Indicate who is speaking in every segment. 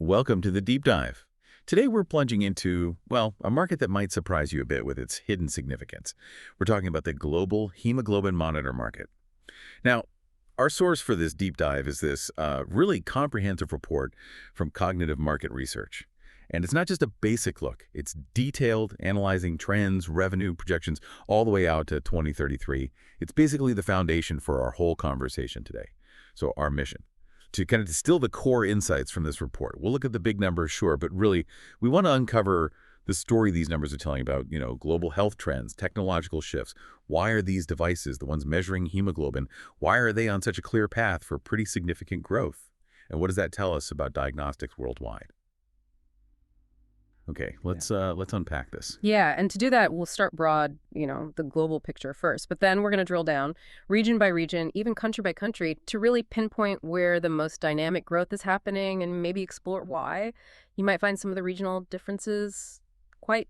Speaker 1: Welcome to the Deep Dive. Today we're plunging into, well, a market that might surprise you a bit with its hidden significance. We're talking about the global hemoglobin monitor market. Now, our source for this deep dive is this really comprehensive report from Cognitive Market Research. And it's not just a basic look. It's detailed, analyzing trends, revenue projections, all the way out to 2033. It's basically the foundation for our whole conversation today. So our mission, to kind of distill the core insights from this report. We'll look at the big numbers, sure, but really, we want to uncover the story these numbers are telling about, global health trends, technological shifts. Why are these devices, the ones measuring hemoglobin, why are they on such a clear path for pretty significant growth? And what does that tell us about diagnostics worldwide? Okay, let's unpack this.
Speaker 2: Yeah, and to do that, we'll start broad, the global picture first. But then we're going to drill down region by region, even country by country, to really pinpoint where the most dynamic growth is happening and maybe explore why. You might find some of the regional differences quite,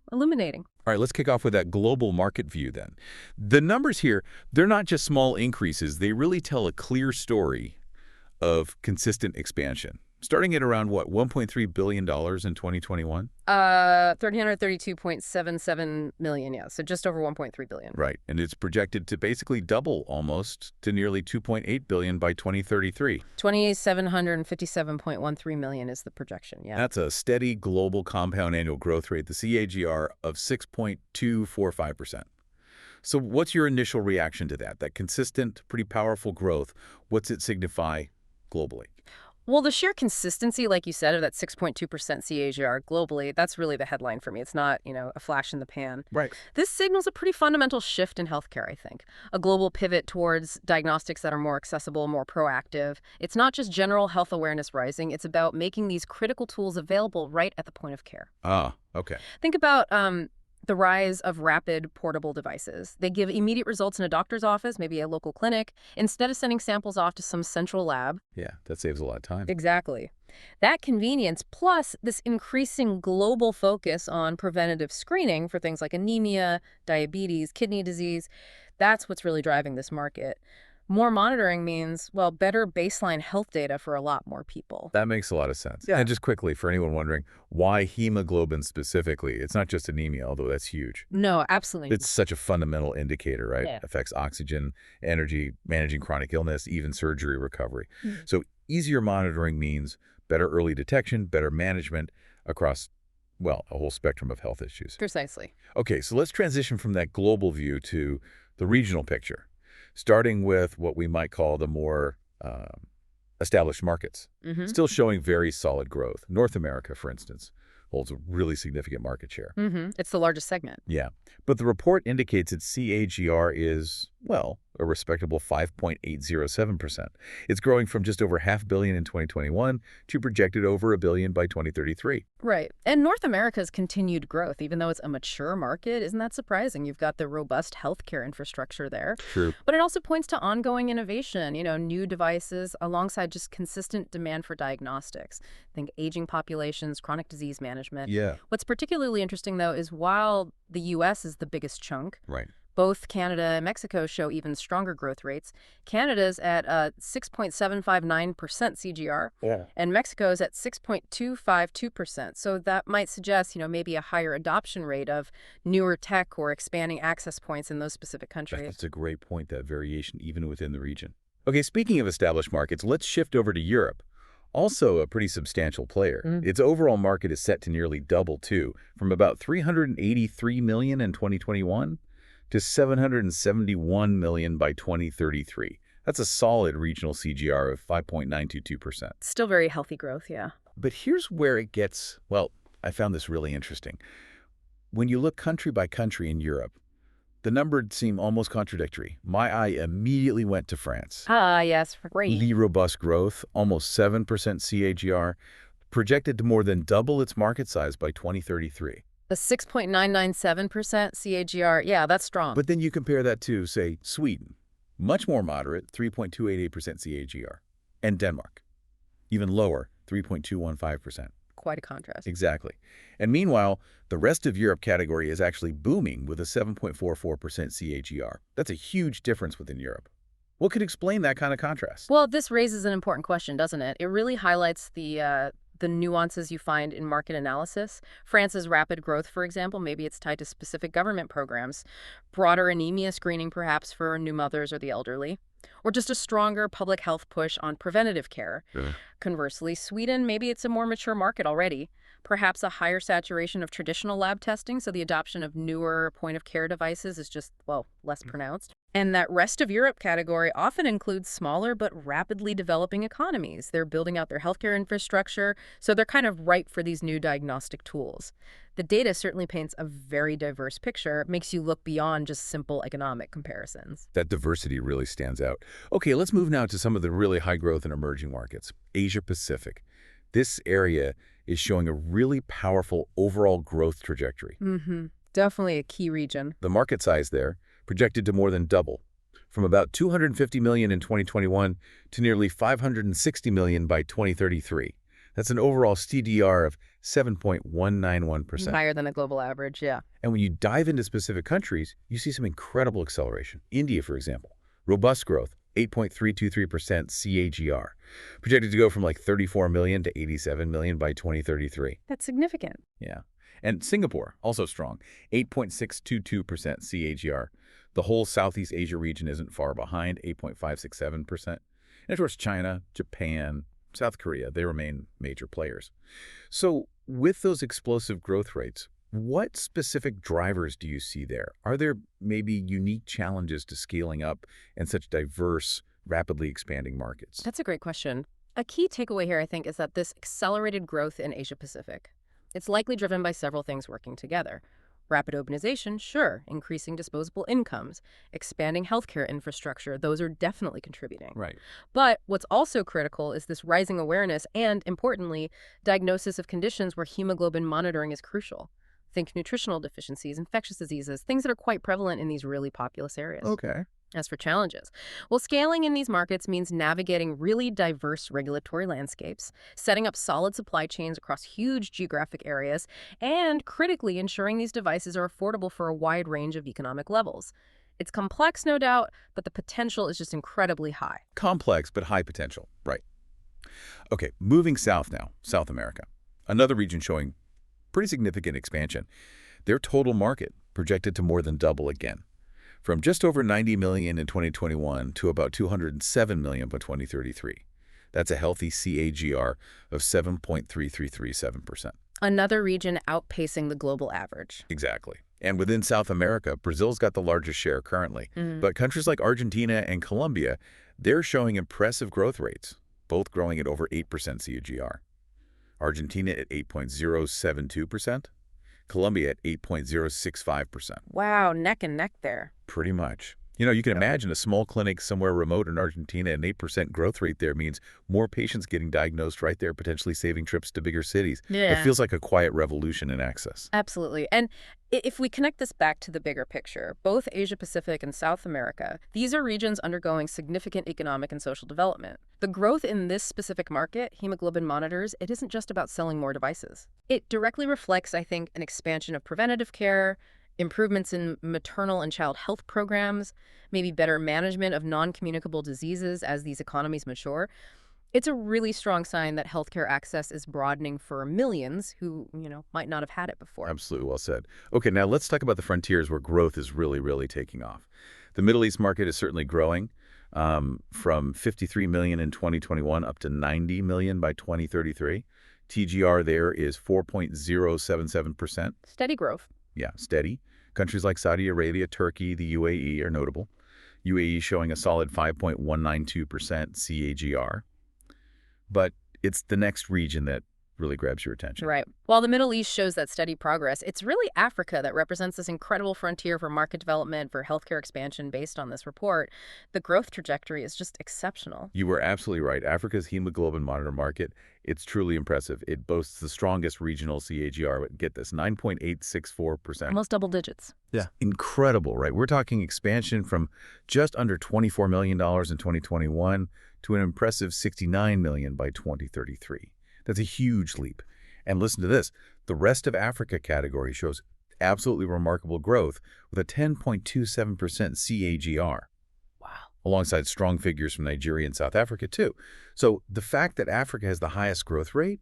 Speaker 2: illuminating.
Speaker 1: All right, let's kick off with that global market view then. The numbers here, they're not just small increases. They really tell a clear story of consistent expansion. Starting at around, $1.3 billion in 2021?
Speaker 2: 332.77 million, yeah. So just over 1.3 billion.
Speaker 1: Right. And it's projected to basically double almost to nearly 2.8 billion by 2033.
Speaker 2: 2,757.13 million is the projection, yeah.
Speaker 1: That's a steady global compound annual growth rate, the CAGR, of 6.245%. So what's your initial reaction to that consistent, pretty powerful growth? What's it signify globally?
Speaker 2: Well, the sheer consistency, like you said, of that 6.2% CAGR globally, that's really the headline for me. It's not, a flash in the pan.
Speaker 1: Right.
Speaker 2: This signals a pretty fundamental shift in healthcare, I think. A global pivot towards diagnostics that are more accessible, more proactive. It's not just general health awareness rising. It's about making these critical tools available right at the point of care.
Speaker 1: Ah, okay.
Speaker 2: Think about the rise of rapid portable devices. They give immediate results in a doctor's office, maybe a local clinic, instead of sending samples off to some central lab.
Speaker 1: Yeah, that saves a lot of time.
Speaker 2: Exactly. That convenience, plus this increasing global focus on preventative screening for things like anemia, diabetes, kidney disease, that's what's really driving this market. More monitoring means, better baseline health data for a lot more people.
Speaker 1: That makes a lot of sense.
Speaker 2: Yeah.
Speaker 1: And just quickly, for anyone wondering, why hemoglobin specifically? It's not just anemia, although that's huge.
Speaker 2: No, absolutely.
Speaker 1: It's such a fundamental indicator, right?
Speaker 2: Yeah.
Speaker 1: Affects oxygen, energy, managing chronic illness, even surgery recovery.
Speaker 2: Mm-hmm.
Speaker 1: So easier monitoring means better early detection, better management across, a whole spectrum of health issues.
Speaker 2: Precisely.
Speaker 1: Okay, so let's transition from that global view to the regional picture, starting with what we might call the more established markets, still showing very solid growth. North America, for instance, holds a really significant market share.
Speaker 2: It's the largest segment.
Speaker 1: Yeah, but the report indicates its CAGR is, a respectable 5.807%. It's growing from just over $500 million in 2021 to projected over $1 billion by 2033.
Speaker 2: Right. And North America's continued growth, even though it's a mature market, isn't that surprising? You've got the robust healthcare infrastructure there.
Speaker 1: True.
Speaker 2: But it also points to ongoing innovation, new devices, alongside just consistent demand for diagnostics. Think aging populations, chronic disease management.
Speaker 1: Yeah.
Speaker 2: What's particularly interesting, though, is while the U.S. is the biggest chunk,
Speaker 1: Right.
Speaker 2: both Canada and Mexico show even stronger growth rates. Canada's at 6.759% CGR, and Mexico's at 6.252%. So that might suggest, maybe a higher adoption rate of newer tech or expanding access points in those specific countries.
Speaker 1: That's a great point, that variation even within the region. Okay, speaking of established markets, let's shift over to Europe. Also a pretty substantial player. Its overall market is set to nearly double, too, from about 383 million in 2021 to 771 million by 2033. That's a solid regional CGR of 5.922%.
Speaker 2: Still very healthy growth, yeah.
Speaker 1: But here's where it gets, I found this really interesting. When you look country by country in Europe, the numbers seem almost contradictory. My eye immediately went to France.
Speaker 2: Ah, yes, great.
Speaker 1: The robust growth, almost 7% CAGR, projected to more than double its market size by 2033.
Speaker 2: The 6.997% CAGR, yeah, that's strong.
Speaker 1: But then you compare that to, say, Sweden, much more moderate, 3.288% CAGR, and Denmark, even lower, 3.215%.
Speaker 2: Quite a contrast.
Speaker 1: Exactly. And meanwhile, the rest of Europe category is actually booming with a 7.44% CAGR. That's a huge difference within Europe. What could explain that kind of contrast?
Speaker 2: Well, this raises an important question, doesn't it? It really highlights the the nuances you find in market analysis. France's rapid growth, for example, maybe it's tied to specific government programs, broader anemia screening perhaps for new mothers or the elderly, or just a stronger public health push on preventative care.
Speaker 1: Yeah.
Speaker 2: Conversely, Sweden, maybe it's a more mature market already, perhaps a higher saturation of traditional lab testing, so the adoption of newer point-of-care devices is just, well, less pronounced. And that rest of Europe category often includes smaller but rapidly developing economies. They're building out their healthcare infrastructure, so they're kind of ripe for these new diagnostic tools. The data certainly paints a very diverse picture, makes you look beyond just simple economic comparisons.
Speaker 1: That diversity really stands out. Okay, let's move now to some of the really high growth and emerging markets. Asia Pacific. This area is showing a really powerful overall growth trajectory.
Speaker 2: Definitely a key region.
Speaker 1: The market size there projected to more than double, from about 250 million in 2021 to nearly 560 million by 2033. That's an overall CDR of 7.191%.
Speaker 2: Higher than a global average, yeah.
Speaker 1: And when you dive into specific countries, you see some incredible acceleration. India, for example, robust growth, 8.323% CAGR, projected to go from like 34 million to 87 million by 2033.
Speaker 2: That's significant.
Speaker 1: Yeah. And Singapore, also strong, 8.622% CAGR. The whole Southeast Asia region isn't far behind, 8.567%. And of course, China, Japan, South Korea, they remain major players. So with those explosive growth rates, what specific drivers do you see there? Are there maybe unique challenges to scaling up in such diverse, rapidly expanding markets?
Speaker 2: That's a great question. A key takeaway here, I think, is that this accelerated growth in Asia Pacific, it's likely driven by several things working together. Rapid urbanization, sure, increasing disposable incomes, expanding healthcare infrastructure, those are definitely contributing.
Speaker 1: Right.
Speaker 2: But what's also critical is this rising awareness and, importantly, diagnosis of conditions where hemoglobin monitoring is crucial. Think nutritional deficiencies, infectious diseases, things that are quite prevalent in these really populous areas.
Speaker 1: Okay.
Speaker 2: As for challenges, well, scaling in these markets means navigating really diverse regulatory landscapes, setting up solid supply chains across huge geographic areas, and critically ensuring these devices are affordable for a wide range of economic levels. It's complex, no doubt, but the potential is just incredibly high.
Speaker 1: Complex, but high potential. Right. Okay, moving south now, South America. Another region showing pretty significant expansion. Their total market projected to more than double again, from just over 90 million in 2021 to about 207 million by 2033. That's a healthy CAGR of 7.3337%.
Speaker 2: Another region outpacing the global average.
Speaker 1: Exactly. And within South America, Brazil's got the largest share currently. But countries like Argentina and Colombia, they're showing impressive growth rates, both growing at over 8% CAGR. Argentina at 8.072%, Colombia at 8.065%.
Speaker 2: Wow, neck and neck there.
Speaker 1: Pretty much. You know, you can imagine a small clinic somewhere remote in Argentina, an 8% growth rate there means more patients getting diagnosed right there, potentially saving trips to bigger cities.
Speaker 2: Yeah.
Speaker 1: It feels like a quiet revolution in access.
Speaker 2: Absolutely. And if we connect this back to the bigger picture, both Asia Pacific and South America, these are regions undergoing significant economic and social development. The growth in this specific market, hemoglobin monitors, it isn't just about selling more devices. It directly reflects, I think, an expansion of preventative care, improvements in maternal and child health programs, maybe better management of non-communicable diseases as these economies mature. It's a really strong sign that healthcare access is broadening for millions who, might not have had it before.
Speaker 1: Absolutely well said. Okay, now let's talk about the frontiers where growth is really, really taking off. The Middle East market is certainly growing from 53 million in 2021 up to 90 million by 2033. TGR there is 4.077%.
Speaker 2: Steady growth.
Speaker 1: Yeah, steady. Countries like Saudi Arabia, Turkey, the UAE are notable. UAE showing a solid 5.192% CAGR. But it's the next region that really grabs your attention.
Speaker 2: Right. While the Middle East shows that steady progress, it's really Africa that represents this incredible frontier for market development, for healthcare expansion based on this report. The growth trajectory is just exceptional.
Speaker 1: You were absolutely right. Africa's hemoglobin monitor market, it's truly impressive. It boasts the strongest regional CAGR. Get this, 9.864%.
Speaker 2: Almost double digits.
Speaker 1: Yeah. Incredible, right? We're talking expansion from just under $24 million in 2021 to an impressive $69 million by 2033. That's a huge leap. And listen to this. The rest of Africa category shows absolutely remarkable growth with a 10.27% CAGR.
Speaker 2: Wow.
Speaker 1: Alongside strong figures from Nigeria and South Africa, too. So the fact that Africa has the highest growth rate,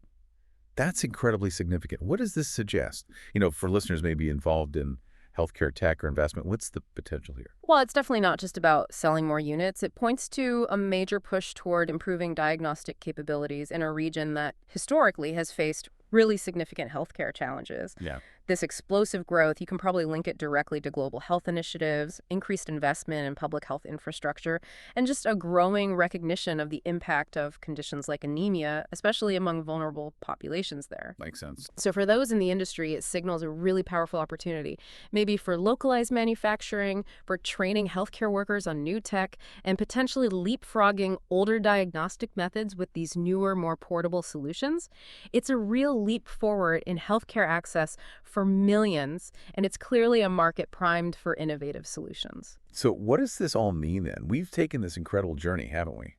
Speaker 1: That's incredibly significant. What does this suggest? For listeners maybe involved in healthcare tech or investment, what's the potential here?
Speaker 2: Well, it's definitely not just about selling more units. It points to a major push toward improving diagnostic capabilities in a region that historically has faced really significant healthcare challenges.
Speaker 1: Yeah.
Speaker 2: This explosive growth, you can probably link it directly to global health initiatives, increased investment in public health infrastructure, and just a growing recognition of the impact of conditions like anemia, especially among vulnerable populations there.
Speaker 1: Makes sense.
Speaker 2: So for those in the industry, it signals a really powerful opportunity, maybe for localized manufacturing, for training healthcare workers on new tech, and potentially leapfrogging older diagnostic methods with these newer, more portable solutions. It's a real leap forward in healthcare access for millions, and it's clearly a market primed for innovative solutions.
Speaker 1: So what does this all mean then? We've taken this incredible journey, haven't we?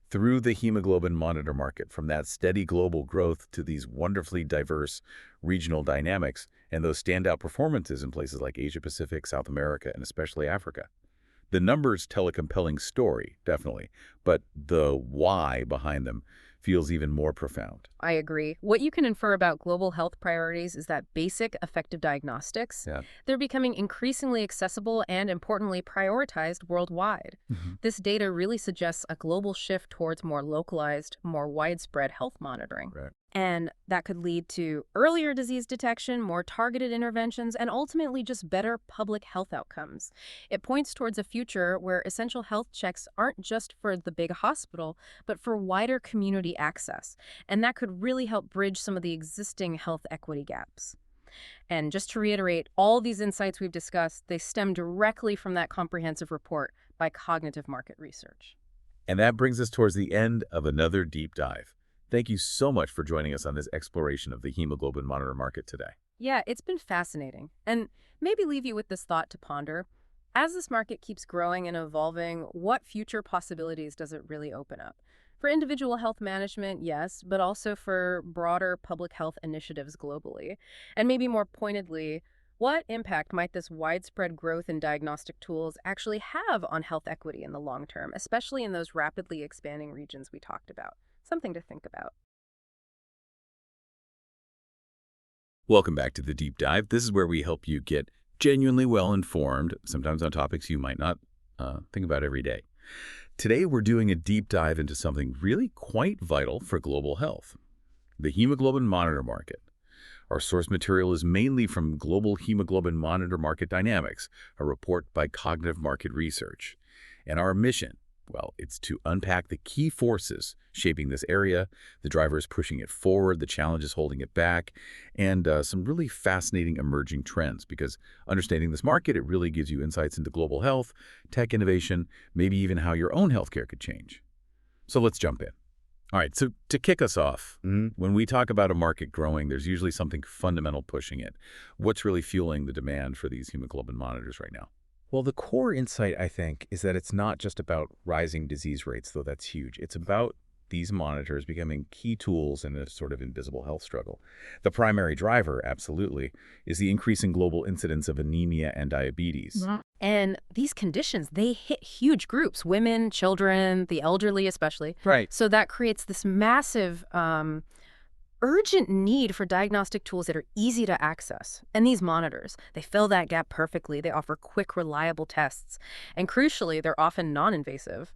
Speaker 1: Through the hemoglobin monitor market, from that steady global growth to these wonderfully diverse regional dynamics and those standout performances in places like Asia Pacific, South America, and especially Africa. The numbers tell a compelling story, definitely, but the why behind them feels even more profound.
Speaker 2: I agree. What you can infer about global health priorities is that basic effective diagnostics,
Speaker 1: Yeah.
Speaker 2: they're becoming increasingly accessible and, importantly, prioritized worldwide. This data really suggests a global shift towards more localized, more widespread health monitoring.
Speaker 1: Right.
Speaker 2: And that could lead to earlier disease detection, more targeted interventions, and ultimately just better public health outcomes. It points towards a future where essential health checks aren't just for the big hospital, but for wider community access. And that could really help bridge some of the existing health equity gaps. And just to reiterate, all these insights we've discussed, they stem directly from that comprehensive report by Cognitive Market Research.
Speaker 1: And that brings us towards the end of another deep dive. Thank you so much for joining us on this exploration of the hemoglobin monitor market today.
Speaker 2: Yeah, it's been fascinating. And maybe leave you with this thought to ponder. As this market keeps growing and evolving, what future possibilities does it really open up? For individual health management, yes, but also for broader public health initiatives globally. And maybe more pointedly, what impact might this widespread growth in diagnostic tools actually have on health equity in the long term, especially in those rapidly expanding regions we talked about? Something to think about.
Speaker 1: Welcome back to the Deep Dive. This is where we help you get genuinely well-informed, sometimes on topics you might not think about every day. Today, we're doing a deep dive into something really quite vital for global health, the hemoglobin monitor market. Our source material is mainly from Global Hemoglobin Monitor Market Dynamics, a report by Cognitive Market Research. And our mission, well, it's to unpack the key forces shaping this area, the drivers pushing it forward, the challenges holding it back, and some really fascinating emerging trends, because understanding this market, it really gives you insights into global health, tech innovation, maybe even how your own healthcare could change. So let's jump in. All right, so to kick us off, when we talk about a market growing, there's usually something fundamental pushing it. What's really fueling the demand for these hemoglobin monitors right now?
Speaker 3: Well, the core insight, I think, is that it's not just about rising disease rates, though that's huge. It's about these monitors becoming key tools in a sort of invisible health struggle. The primary driver, absolutely, is the increasing global incidence of anemia and diabetes.
Speaker 2: And these conditions, they hit huge groups, women, children, the elderly especially.
Speaker 3: Right.
Speaker 2: So that creates this massive urgent need for diagnostic tools that are easy to access. And these monitors, they fill that gap perfectly. They offer quick, reliable tests. And crucially, they're often non-invasive.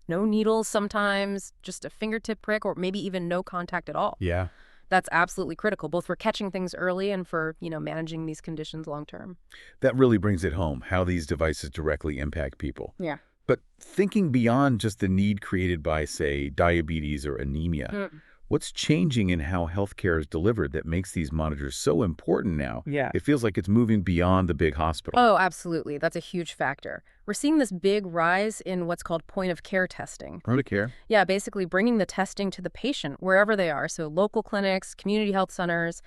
Speaker 2: No needles sometimes, just a fingertip prick, or maybe even no contact at all.
Speaker 3: Yeah.
Speaker 2: That's absolutely critical, both for catching things early and for, managing these conditions long term.
Speaker 1: That really brings it home, how these devices directly impact people.
Speaker 2: Yeah.
Speaker 1: But thinking beyond just the need created by, say, diabetes or anemia, what's changing in how healthcare is delivered that makes these monitors so important now?
Speaker 3: Yeah.
Speaker 1: It feels like it's moving beyond the big hospital.
Speaker 2: Oh, absolutely. That's a huge factor. We're seeing this big rise in what's called point-of-care testing.
Speaker 1: Point-of-care?
Speaker 2: Yeah, basically bringing the testing to the patient wherever they are, so local clinics, community health centers,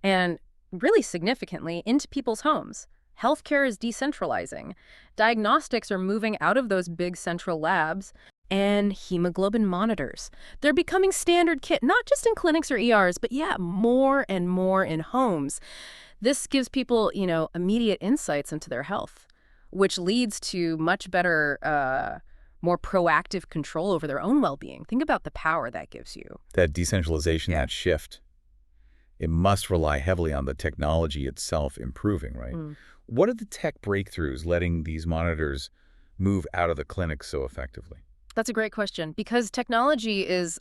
Speaker 2: and really significantly into people's homes. Healthcare is decentralizing. Diagnostics are moving out of those big central labs, and hemoglobin monitors. They're becoming standard kit, not just in clinics or ERs, but more and more in homes. This gives people, immediate insights into their health, which leads to much better, more proactive control over their own well-being. Think about the power that gives you.
Speaker 1: That decentralization, that shift.
Speaker 3: it must rely heavily on the technology itself improving, right? What are the tech breakthroughs letting these monitors move out of the clinic so effectively?
Speaker 2: That's a great question because technology is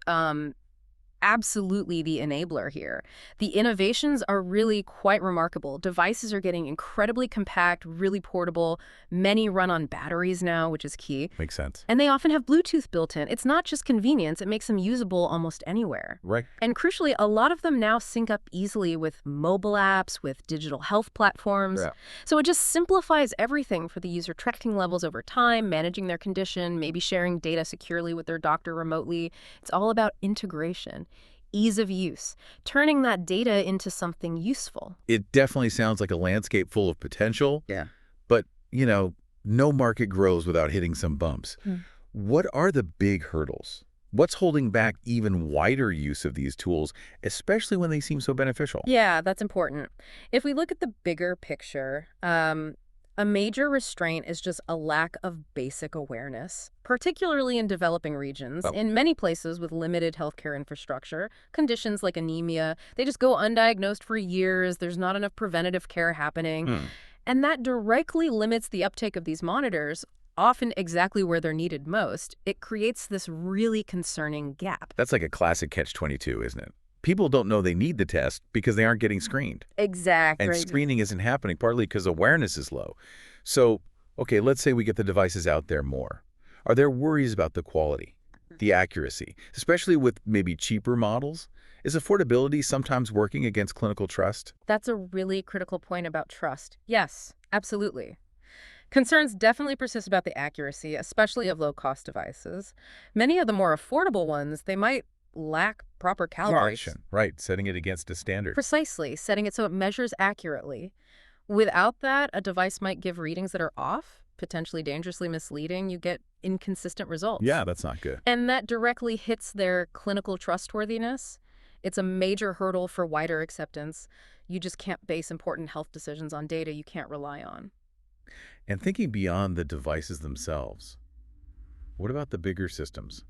Speaker 2: absolutely the enabler here. The innovations are really quite remarkable. Devices are getting incredibly compact, really portable. Many run on batteries now, which is key.
Speaker 3: Makes sense.
Speaker 2: And they often have Bluetooth built in. It's not just convenience, it makes them usable almost anywhere.
Speaker 3: Right.
Speaker 2: And crucially, a lot of them now sync up easily with mobile apps, with digital health platforms.
Speaker 3: Yeah.
Speaker 2: So it just simplifies everything for the user, tracking levels over time, managing their condition, maybe sharing data securely with their doctor remotely. It's all about integration, ease of use, turning that data into something useful.
Speaker 3: It definitely sounds like a landscape full of potential.
Speaker 2: Yeah.
Speaker 3: But, no market grows without hitting some bumps. What are the big hurdles? What's holding back even wider use of these tools, especially when they seem so beneficial?
Speaker 2: Yeah, that's important. If we look at the bigger picture, a major restraint is just a lack of basic awareness, particularly in developing regions. In many places with limited healthcare infrastructure, conditions like anemia, they just go undiagnosed for years. There's not enough preventative care happening. And that directly limits the uptake of these monitors, often exactly where they're needed most. It creates this really concerning gap.
Speaker 3: That's like a classic catch-22, isn't it? People don't know they need the test because they aren't getting screened.
Speaker 2: Exactly.
Speaker 3: And screening isn't happening, partly because awareness is low. So, okay, let's say we get the devices out there more. Are there worries about the quality, the accuracy, especially with maybe cheaper models? Is affordability sometimes working against clinical trust?
Speaker 2: That's a really critical point about trust. Yes, absolutely. Concerns definitely persist about the accuracy, especially of low-cost devices. Many of the more affordable ones, they might lack proper calibration.
Speaker 3: Right, setting it against a standard.
Speaker 2: Precisely, setting it so it measures accurately. Without that, a device might give readings that are off, potentially dangerously misleading. You get inconsistent results.
Speaker 3: Yeah, that's not good.
Speaker 2: And that directly hits their clinical trustworthiness. It's a major hurdle for wider acceptance. You just can't base important health decisions on data you can't rely on.
Speaker 3: And thinking beyond the devices themselves, what about the bigger systems,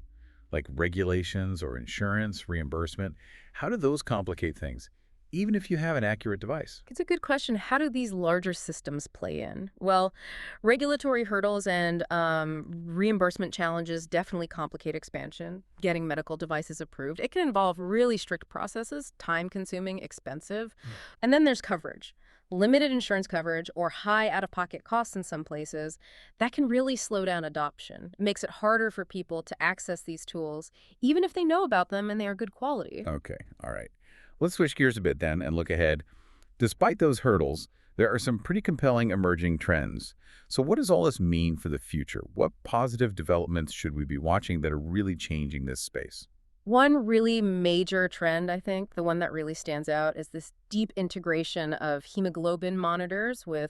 Speaker 3: like regulations or insurance, reimbursement? How do those complicate things, even if you have an accurate device?
Speaker 2: It's a good question. How do these larger systems play in? Well, regulatory hurdles and reimbursement challenges definitely complicate expansion, getting medical devices approved. It can involve really strict processes, time-consuming, expensive. And then there's coverage. Limited insurance coverage or high out-of-pocket costs in some places, that can really slow down adoption. It makes it harder for people to access these tools, even if they know about them and they are good quality.
Speaker 3: Okay, all right. Let's switch gears a bit then and look ahead. Despite those hurdles, there are some pretty compelling emerging trends. So what does all this mean for the future? What positive developments should we be watching that are really changing this space?
Speaker 2: One really major trend, I think, the one that really stands out, is this deep integration of hemoglobin monitors with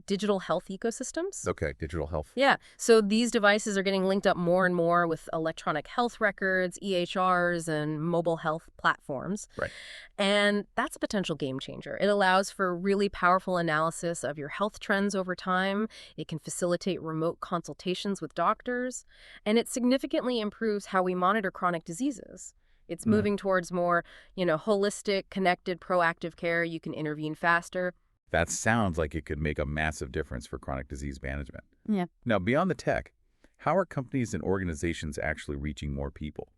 Speaker 2: digital health ecosystems.
Speaker 3: Okay, digital health.
Speaker 2: Yeah, so these devices are getting linked up more and more with electronic health records, EHRs, and mobile health platforms.
Speaker 3: Right.
Speaker 2: And that's a potential game changer. It allows for really powerful analysis of your health trends over time. It can facilitate remote consultations with doctors, and it significantly improves how we monitor chronic diseases. It's moving towards more, holistic, connected, proactive care. You can intervene faster.
Speaker 3: That sounds like it could make a massive difference for chronic disease management.
Speaker 2: Yeah.
Speaker 3: Now, beyond the tech, how are companies and organizations actually reaching more people,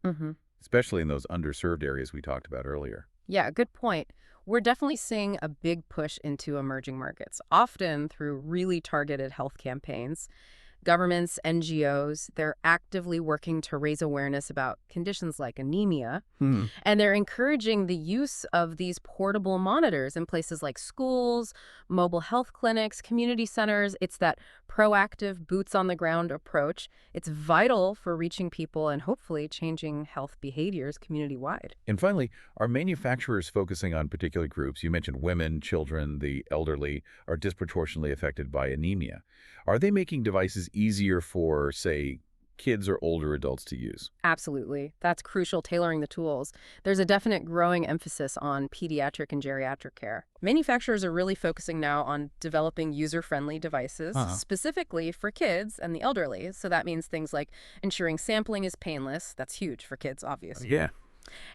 Speaker 3: especially in those underserved areas we talked about earlier?
Speaker 2: Yeah, good point. We're definitely seeing a big push into emerging markets, often through really targeted health campaigns. Governments, NGOs, they're actively working to raise awareness about conditions like anemia, and they're encouraging the use of these portable monitors in places like schools, mobile health clinics, community centers. It's that proactive, boots-on-the-ground approach. It's vital for reaching people and hopefully changing health behaviors community-wide.
Speaker 3: And finally, are manufacturers focusing on particular groups? You mentioned women, children, the elderly are disproportionately affected by anemia. Are they making devices easier for, say, kids or older adults to use?
Speaker 2: Absolutely. That's crucial, tailoring the tools. There's a definite growing emphasis on pediatric and geriatric care. Manufacturers are really focusing now on developing user-friendly devices, specifically for kids and the elderly. So that means things like ensuring sampling is painless. That's huge for kids, obviously.
Speaker 3: Yeah.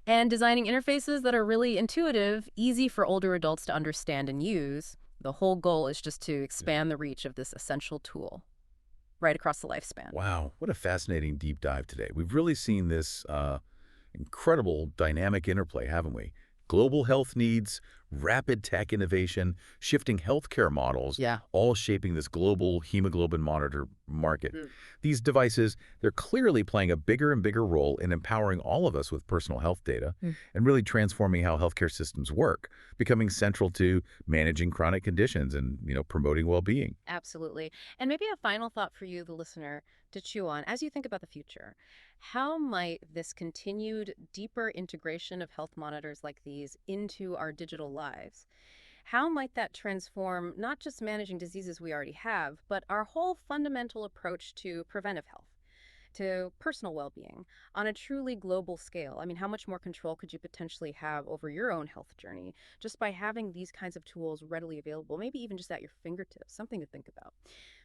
Speaker 2: And designing interfaces that are really intuitive, easy for older adults to understand and use. The whole goal is just to expand the reach of this essential tool right across the lifespan.
Speaker 1: Wow, what a fascinating deep dive today. We've really seen this incredible dynamic interplay, haven't we? Global health needs, rapid tech innovation, shifting healthcare models,
Speaker 2: Yeah.
Speaker 1: all shaping this global hemoglobin monitor market.
Speaker 2: Mm.
Speaker 1: These devices, they're clearly playing a bigger and bigger role in empowering all of us with personal health data
Speaker 2: Mm.
Speaker 1: and really transforming how healthcare systems work, becoming central to managing chronic conditions and, promoting well-being.
Speaker 2: Absolutely. And maybe a final thought for you, the listener, to chew on as you think about the future. How might this continued deeper integration of health monitors like these into our digital lives, how might that transform not just managing diseases we already have, but our whole fundamental approach to preventive health, to personal well-being on a truly global scale? I mean, how much more control could you potentially have over your own health journey just by having these kinds of tools readily available, maybe even just at your fingertips? Something to think about.